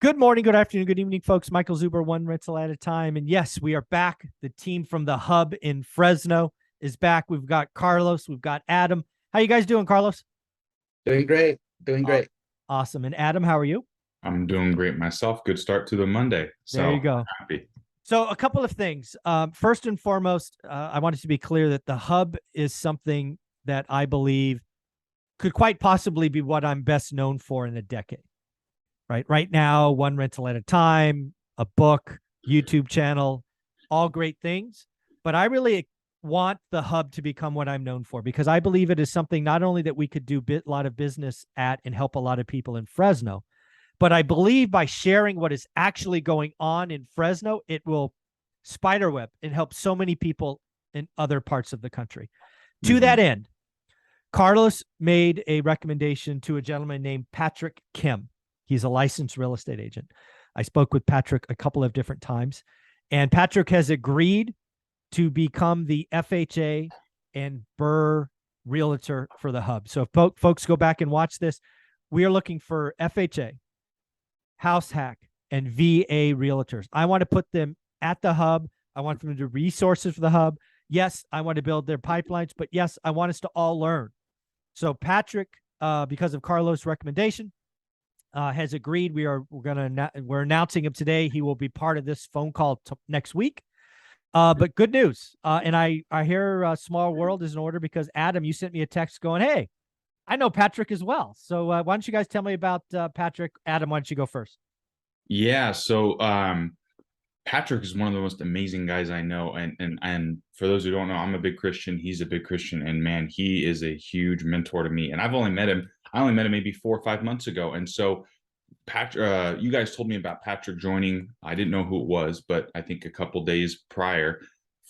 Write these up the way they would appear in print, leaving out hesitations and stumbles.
Good morning, good afternoon, good evening, folks. Michael Zuber, one rental at a time. And yes, we are back. The team from the hub in Fresno is back. We've got Carlos, we've got Adam. How you guys doing, Carlos? Doing great. Doing Aw- great. Awesome. And Adam, how are you? I'm doing great myself. Good start to the Monday. There you So go. happy. So a couple of things. First and foremost, I wanted to be clear that the hub is something that I believe could quite possibly be what I'm best known for in a decade. Right now, one rental at a time, a book, YouTube channel, all great things. But I really want the hub to become what I'm known for, because I believe it is something not only that we could do a lot of business at and help a lot of people in Fresno, but I believe by sharing what is actually going on in Fresno, it will spiderweb and help so many people in other parts of the country. To that end, Carlos made a recommendation to a gentleman named Patrick Kim. He's a licensed real estate agent. I spoke with Patrick a couple of different times, and Patrick has agreed to become the FHA and Burr Realtor for the hub. So if folks go back and watch this, we are looking for FHA, House Hack, and VA Realtors. I want to put them at the hub. I want them to do resources for the hub. Yes, I want to build their pipelines, but yes, I want us to all learn. So Patrick, because of Carlos' recommendation, has agreed. We're announcing him today. He will be part of this phone call next week. But good news. And I hear Small World is in order because Adam, you sent me a text going, "Hey, I know Patrick as well." So why don't you guys tell me about Patrick? Adam, why don't you go first? Yeah, so Patrick is one of the most amazing guys I know. And for those who don't know, I'm a big Christian. He's a big Christian, and man, he is a huge mentor to me. And I only met him maybe 4 or 5 months ago. And so Patrick, you guys told me about Patrick joining. I didn't know who it was, but I think a couple days prior,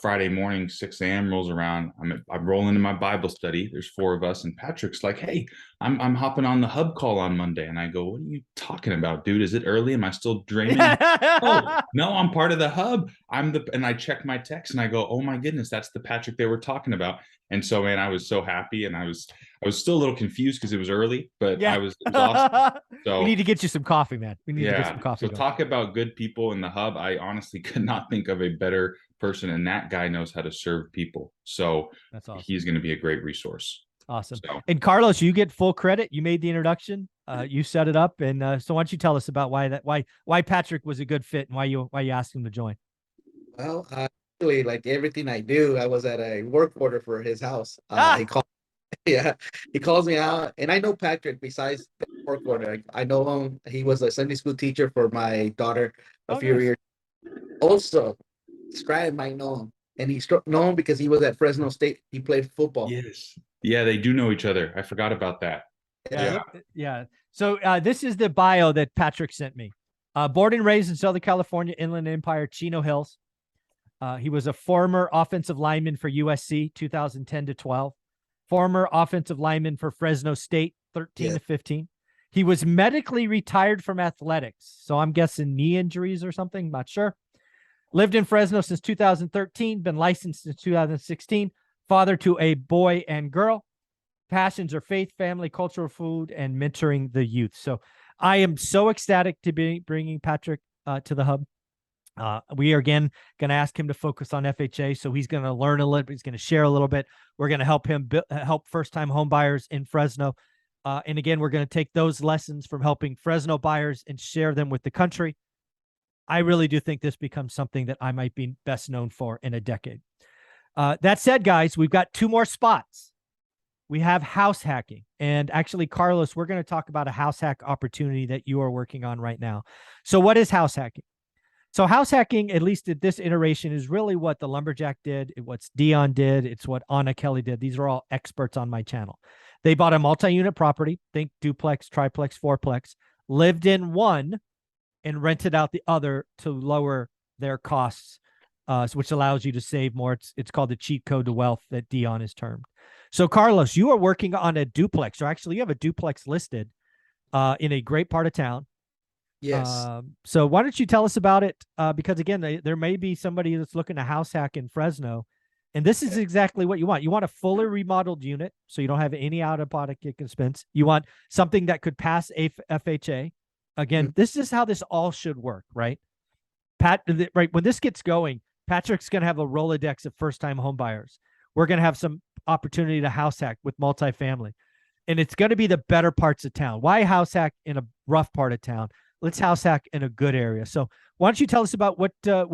Friday morning, 6 a.m. rolls around. I'm rolling in my Bible study. There's four of us, and Patrick's like, "Hey, I'm hopping on the hub call on Monday." And I go, "What are you talking about, dude? Is it early? Am I still dreaming?" Oh, no, I'm part of the hub. And I check my text and I go, "Oh my goodness, that's the Patrick they were talking about." And so, man, I was so happy, and I was still a little confused because it was early, but Yeah. it was awesome. We need So to get you some coffee, man. We need to get some yeah. coffee So going. talk about good people in the hub. I honestly could not think of a better person, and that guy knows how to serve people. So That's awesome. he's going to be a great resource. Awesome. So And Carlos, you get full credit. You made the introduction. You set it up, and so why don't you tell us about why Patrick was a good fit and why you asked him to join? Well, actually, like everything I do, I was at a work order for his house. He Ah, called, yeah, he calls me out, and I know Patrick. Besides the work order, I know him. He was a Sunday school teacher for my daughter a oh, few nice. years. Also, Scribe might know him, and he's known because he was at Fresno State. He played football. yes, yeah, they do know each other. I forgot about that. Yeah, Yeah, Yeah. look, yeah. So this is the bio that Patrick sent me. Born and raised in Southern California, Inland Empire, Chino Hills. He was a former offensive lineman for USC, 2010 to 12. Former offensive lineman for Fresno State, 13 yeah, to 15. He was medically retired from athletics. So I'm guessing knee injuries or something. Not sure. Lived in Fresno since 2013. Been licensed since 2016. Father to a boy and girl. Passions are faith, family, cultural food, and mentoring the youth. So I am so ecstatic to be bringing Patrick to the hub. We are again going to ask him to focus on FHA. So he's going to learn a little bit. He's going to share a little bit. We're going to help him help first-time home buyers in Fresno. And again, we're going to take those lessons from helping Fresno buyers and share them with the country. I really do think this becomes something that I might be best known for in a decade. That said, guys, we've got two more spots. We have house hacking. And actually, Carlos, we're going to talk about a house hack opportunity that you are working on right now. So what is house hacking? So house hacking, at least at this iteration, is really what the Lumberjack did, what Dion did, it's what Anna Kelly did. These are all experts on my channel. They bought a multi-unit property, think duplex, triplex, fourplex, lived in one, and rented out the other to lower their costs, which allows you to save more. It's called the cheat code to wealth that Dion is termed. So, Carlos, you are working on a duplex, or actually you have a duplex listed in a great part of town. yes. So why don't you tell us about it? Because again, there may be somebody that's looking to house hack in Fresno, and this is exactly what you want. You want a fully remodeled unit, so you don't have any out-of-pocket expense. You want something that could pass FHA, Again, this is how this all should work, right? Right when this gets going, Patrick's going to have a Rolodex of first-time home buyers. We're going to have some opportunity to house hack with multifamily, and it's going to be the better parts of town. Why house hack in a rough part of town? Let's house hack in a good area. So why don't you tell us about what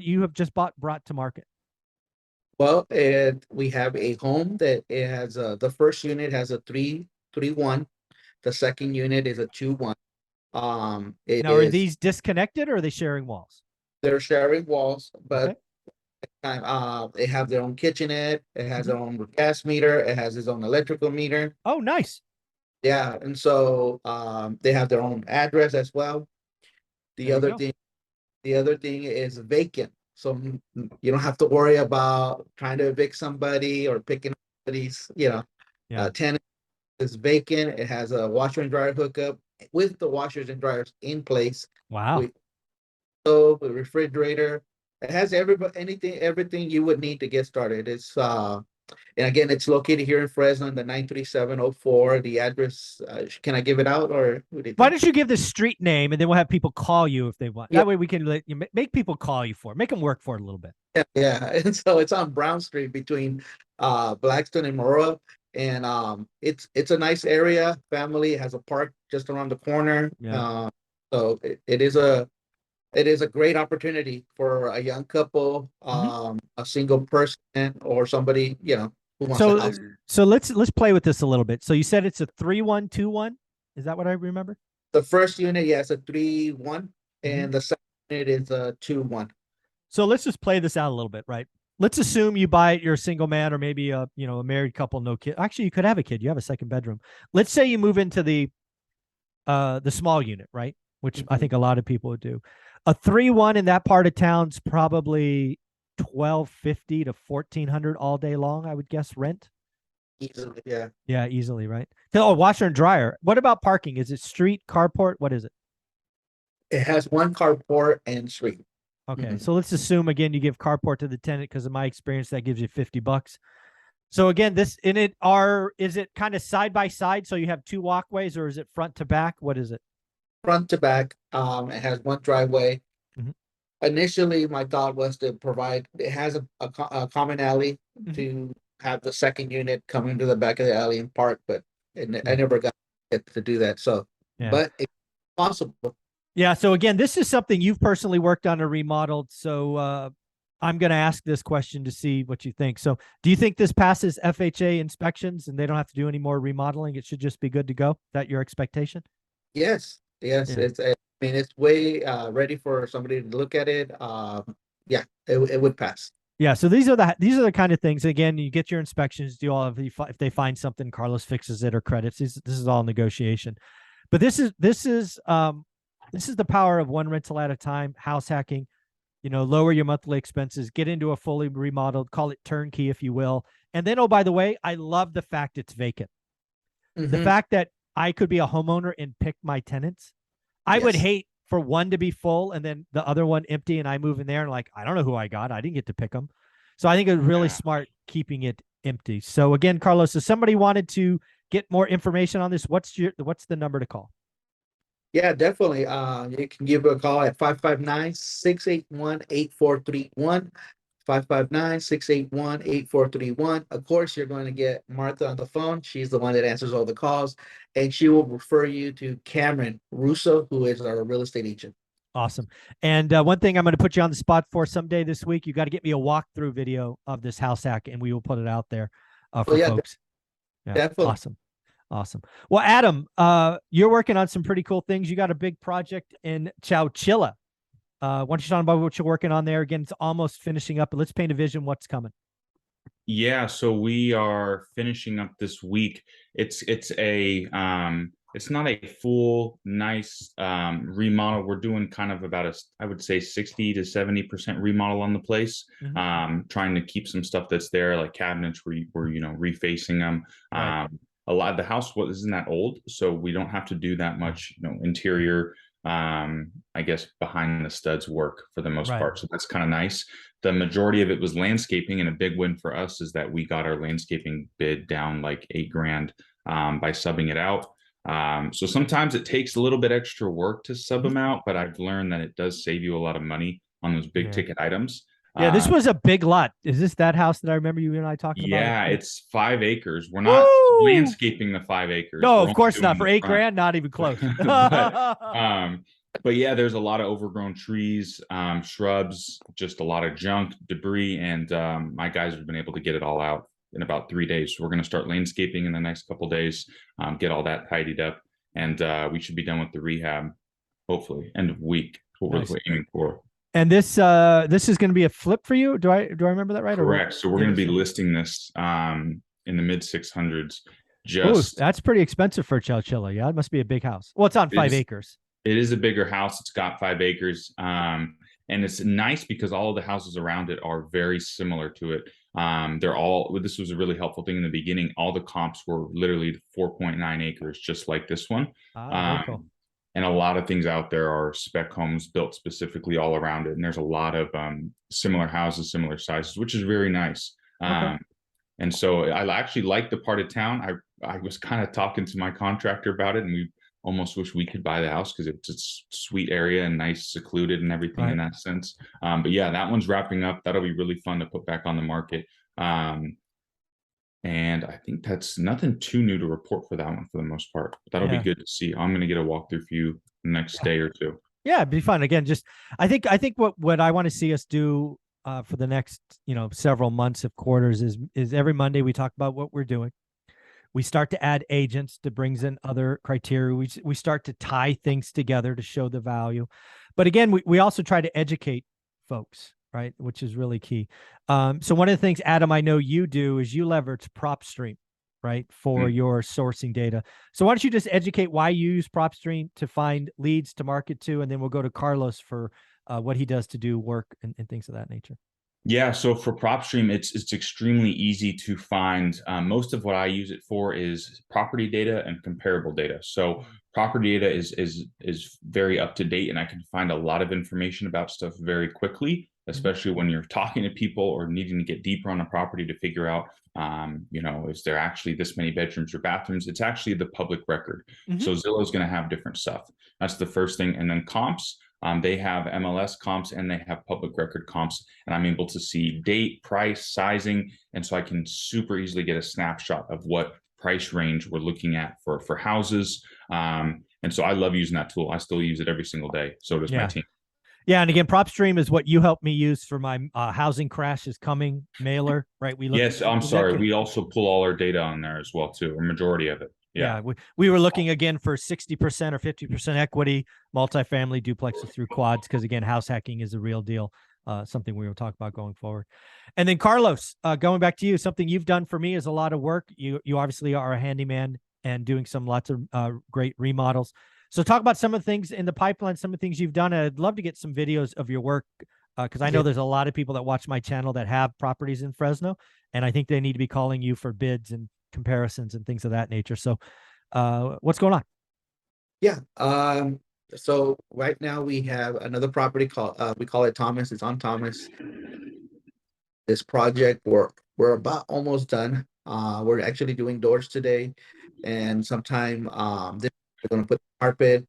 you have just brought to market? Well, and we have a home that it has the first unit has a 3-3-1. The second unit is a 2-1. It Now, are is these disconnected or are they sharing walls? they're sharing walls, but Okay. they have their own kitchenette. It has Mhm. their own gas meter. It has its own electrical meter. Oh, nice. Yeah, and so they have their own address as well. The There you other go. thing, the other thing is vacant, so you don't have to worry about trying to evict somebody or picking up somebody's, Yeah. tenant is vacant. It has a washer and dryer hookup with the washers and dryers in place. Wow. With stove, a refrigerator. It has everything you would need to get started. And again, it's located here in Fresno in the 93704. The address, can I give it out or what do you Why think? don't you give the street name and then we'll have people call you if they want. Yeah, That way we can let you make people call you for it. Make them work for it a little bit. yeah. And so it's on Brown Street between Blackstone and Moroa. And it's a nice area. Family has a park just around the corner. Yeah. So it is a great opportunity for a young couple, Mhm. a single person, or somebody, who wants a So house. so let's play with this a little bit. So you said it's a 3-1-2-1. Is that what I remember? The first unit, yes, a 3-1, Mhm. and the second unit is a 2-1. So let's just play this out a little bit, right? Let's assume you buy it, you're a single man or maybe a married couple, no kid. Actually, you could have a kid. You have a second bedroom. Let's say you move into the small unit, right? Which I Mhm. think a lot of people would do. A 3-1 in that part of town's probably 1250 to 1400 all day long, I would guess, rent. Easily, yeah. Yeah, easily, right? Oh, washer and dryer. What about parking? Is it street, carport? What is it? It has one carport and street. Okay, Mhm. so let's assume again you give carport to the tenant because in my experience that gives you $50. So again, is it kind of side by side? So you have two walkways, or is it front to back? What is it? Front to back, it has one driveway. Mhm. Initially, my thought was to provide, it has a common alley Mhm. to have the second unit come into the back of the alley and park, but I Yeah. never got it to do that. So, Yeah. but it's possible. Yeah. So again, this is something you've personally worked on or remodeled. So I'm going to ask this question to see what you think. So do you think this passes FHA inspections and they don't have to do any more remodeling? It should just be good to go. Is that your expectation? Yes, yes. Yeah. I mean, it's way ready for somebody to look at it. Yeah, it would pass. Yeah, so these are the kind of things. Again, you get your inspections. Do all if they find something, Carlos fixes it or credits. This is all negotiation. But this is the power of one rental at a time. House hacking. Lower your monthly expenses. Get into a fully remodeled. Call it turnkey, if you will. And then, oh, by the way, I love the fact it's vacant. The Hmm. fact that I could be a homeowner and pick my tenants. I would Yes. hate for one to be full and then the other one empty, and I move in there and like I don't know who I got. I didn't get to pick them. So I think it was really Yeah. smart keeping it empty. So again, Carlos, if somebody wanted to get more information on this, what's the number to call? Yeah, definitely. You can give a call at 559-681-8431. 559-681-8431. Of course, you're going to get Martha on the phone. She's the one that answers all the calls, and she will refer you to Cameron Russo, who is our real estate agent. Awesome. And one thing I'm going to put you on the spot for someday this week, you got to get me a walkthrough video of this house hack, and we will put it out there Oh for yeah, folks. Yeah, definitely. awesome. Awesome. Well, Adam, you're working on some pretty cool things. You got a big project in Chowchilla. Why don't you talk about what you're working on there? Again, it's almost finishing up, but let's paint a vision what's coming. Yeah, so we are finishing up this week. It's not a full nice remodel. We're doing kind of about I would say 60 to 70% remodel on the place. Trying to keep some stuff that's there, like cabinets we're refacing them. Right. A lot of the house isn't that old, so we don't have to do that much, interior I guess behind the studs work for the most Right. part. So that's kind of nice. The majority of it was landscaping, and a big win for us is that we got our landscaping bid down like $8,000 by subbing it out. So sometimes it takes a little bit extra work to sub them out, but I've learned that it does save you a lot of money on those big Yeah. ticket items. Yeah, this Um, was a big lot. Is this that house that I remember you and I talking about? yeah, it's 5 acres. We're not Woo! landscaping the 5 acres. No, We're of only course not. doing For the eight front. grand, not even close. but um but yeah, there's a lot of overgrown trees, shrubs, just a lot of junk, debris, and my guys have been able to get it all out in about 3 days. So we're going to start landscaping in the next couple days, get all that tidied up, and we should be done with the rehab hopefully end of week. What Nice. we're aiming for. And this is going to be a flip for you. Do I remember that right? Or what? Correct. So we're Yeah, going to be so. listing this in the mid 600s. Oh, Just that's pretty expensive for Chowchilla. Yeah, it must be a big house. Well, it's on it five is acres. It is a bigger house. It's got 5 acres. And it's nice because all of the houses around it are very similar to it. They're all, this was a really helpful thing in the beginning. All the comps were literally 4.9 acres, just like this one. Ah, very cool. Um, and a lot of things out there are spec homes built specifically all around it. And there's a lot of similar houses, similar sizes, which is very nice. Okay. And so I actually like the part of town. I was kind of talking to my contractor about it, and we almost wish we could buy the house because it's a sweet area and nice, secluded, and everything in Right. that sense. But yeah, that one's wrapping up. That'll be really fun to put back on the market. And I think that's nothing too new to report for that one for the most part. But that'll be Yeah. good to see. I'm going to get a walkthrough for you the next day or two. Yeah, it'd be fun. Again, just I think what I want to see us do for the next, several months of quarters is every Monday we talk about what we're doing. We start to add agents that brings in other criteria. We start to tie things together to show the value. But again, we also try to educate folks, right? Which is really key. So one of the things, Adam, I know you do is you leverage PropStream, right, for Mm. your sourcing data. So why don't you just educate why you use PropStream to find leads to market to, and then we'll go to Carlos for what he does to do work and things of that nature. Yeah, so for PropStream, it's extremely easy to find. Most of what I use it for is property data and comparable data. So property data is very up to date, and I can find a lot of information about stuff very quickly, especially when you're talking to people or needing to get deeper on a property to figure out, is there actually this many bedrooms or bathrooms? It's actually the public record. Mm-hmm. So Zillow's going to have different stuff. That's the first thing, and then comps. They have MLS comps and they have public record comps, and I'm able to see date, price, sizing, and so I can super easily get a snapshot of what price range we're looking at for houses. And so I love using that tool. I still use it every single day. So does my Yeah. team. Yeah, and again, PropStream is what you helped me use for my housing crash is coming mailer, right? We look. Yes, I'm sorry. We also pull all our data on there as well too, a majority of it. Yeah. Yeah, we were looking again for 60% or 50% equity, multifamily duplexes through quads, because again, house hacking is a real deal, something we will talk about going forward. And then Carlos, going back to you, something you've done for me is a lot of work. You obviously are a handyman and doing lots of great remodels. So talk about some of the things in the pipeline, some of the things you've done. I'd love to get some videos of your work because I know there's a lot of people that watch my channel that have properties in Fresno, and I think they need to be calling you for bids and comparisons and things of that nature. So what's going on? Yeah. So right now we have another property called we call it Thomas. It's on Thomas. This project we're about almost done. We're actually doing doors today, and sometime we're gonna put carpet.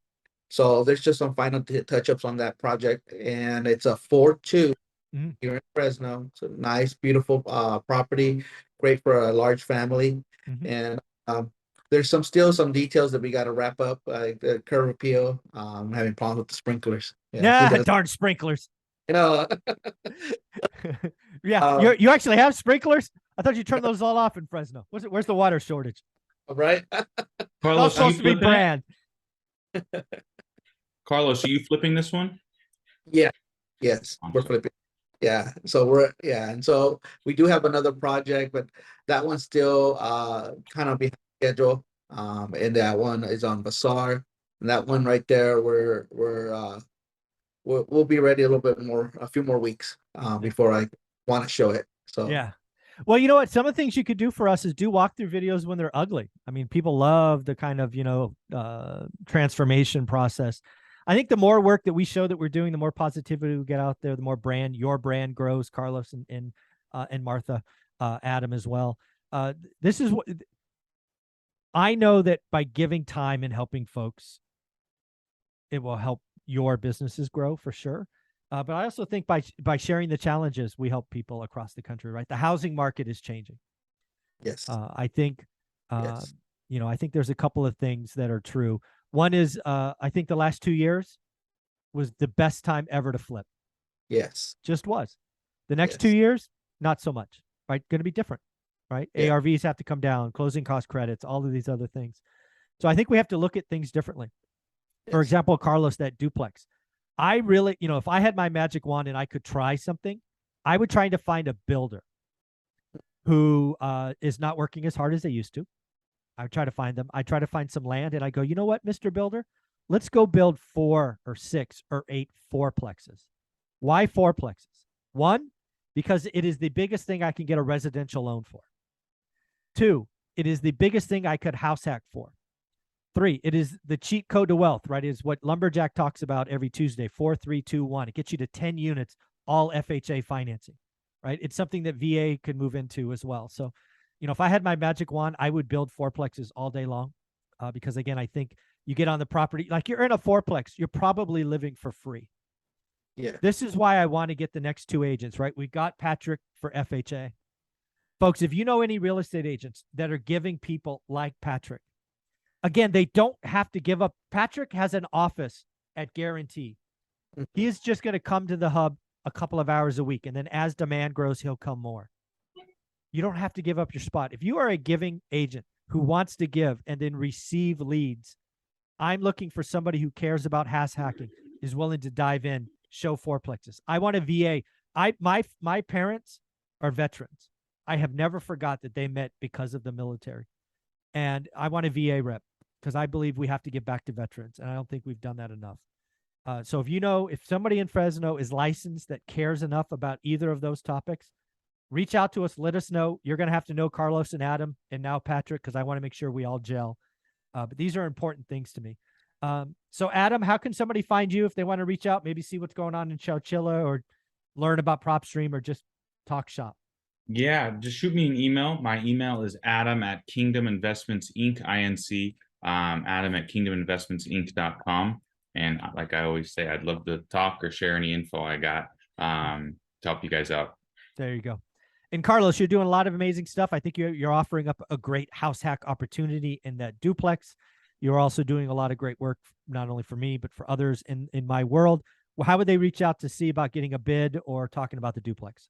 So there's just some final touch-ups on that project, and it's a 4-2 here in Fresno. It's a nice, beautiful property, great for a large family. And there's still some details that we got to wrap up, like the curb appeal. Having problems with the sprinklers. Yeah, darn sprinklers. You know, yeah, you actually have sprinklers? I thought you turned those all off in Fresno. Where's the water shortage? right? Carlos, supposed to be brand. Carlos, are you flipping this one? Yeah. Yes, we're flipping. Yeah. And so we do have another project, but that one's still kind of behind schedule. And that one is on Bazaar. And that one right there, we'll be ready a few more weeks before I want to show it. So yeah. Well, you know what? Some of the things you could do for us is do walkthrough videos when they're ugly. I mean, people love the kind of, transformation process. I think the more work that we show that we're doing, the more positivity we get out there, the more your brand grows, Carlos and Martha, Adam as well. This is what I know that by giving time and helping folks, it will help your businesses grow for sure. But I also think by sharing the challenges, we help people across the country, right? The housing market is changing. Yes. I think, Yes. I think there's a couple of things that are true. One is, I think the last 2 years was the best time ever to flip. Yes. Just was. The next Yes. 2 years, not so much, right? Going to be different, right? Yeah. ARVs have to come down, closing cost credits, all of these other things. So I think we have to look at things differently. For Yes. example, Carlos, that duplex. I really, if I had my magic wand and I could try something, I would try to find a builder who is not working as hard as they used to. I try to find them. I try to find some land and I go, you know what, Mr. Builder, let's go build 4 or 6 or 8 fourplexes. Why fourplexes? One, because it is the biggest thing I can get a residential loan for. 2, it is the biggest thing I could house hack for. 3, it is the cheat code to wealth, right? It is what Lumberjack talks about every Tuesday, 4, 3, 2, 1. It gets you to 10 units, all FHA financing, right? It's something that VA could move into as well. So, if I had my magic wand, I would build fourplexes all day long because, again, I think you get on the property, like you're in a fourplex, you're probably living for free. Yeah. This is why I want to get the next 2 agents, right? We got Patrick for FHA. Folks, if you know any real estate agents that are giving people like Patrick, again, they don't have to give up. Patrick has an office at Guarantee. He is just going to come to the hub a couple of hours a week. And then as demand grows, he'll come more. You don't have to give up your spot. If you are a giving agent who wants to give and then receive leads, I'm looking for somebody who cares about house hacking, is willing to dive in, show fourplexes. I want a VA. My parents are veterans. I have never forgot that they met because of the military. And I want a VA rep because I believe we have to get back to veterans. And I don't think we've done that enough. So if somebody in Fresno is licensed that cares enough about either of those topics, reach out to us. Let us know. You're going to have to know Carlos and Adam and now Patrick because I want to make sure we all gel. But these are important things to me. So Adam, how can somebody find you if they want to reach out, maybe see what's going on in Chowchilla or learn about PropStream or just talk shop? Yeah, just shoot me an email. My email is Adam at Kingdom Investments Inc. Inc. Adam at KingdomInvestmentsInc.com. And like I always say, I'd love to talk or share any info I got to help you guys out. There you go. And Carlos, you're doing a lot of amazing stuff. I think you're offering up a great house hack opportunity in that duplex. You're also doing a lot of great work, not only for me, but for others in my world. Well, how would they reach out to see about getting a bid or talking about the duplex?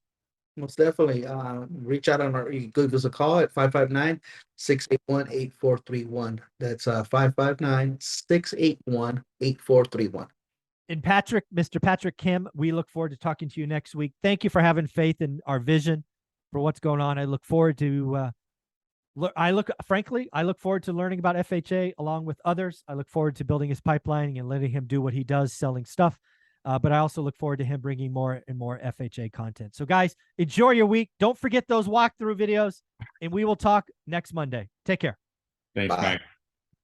Most definitely. Reach out you give us a call at 559-681-8431. That's 559-681-8431. And Patrick, Mr. Patrick Kim, we look forward to talking to you next week. Thank you for having faith in our vision for what's going on. I look forward to I look forward to learning about FHA along with others. I look forward to building his pipeline and letting him do what he does, selling stuff. But I also look forward to him bringing more and more FHA content. So guys, enjoy your week. Don't forget those walkthrough videos, and we will talk next Monday. Take care. Thanks, Bye. Mike.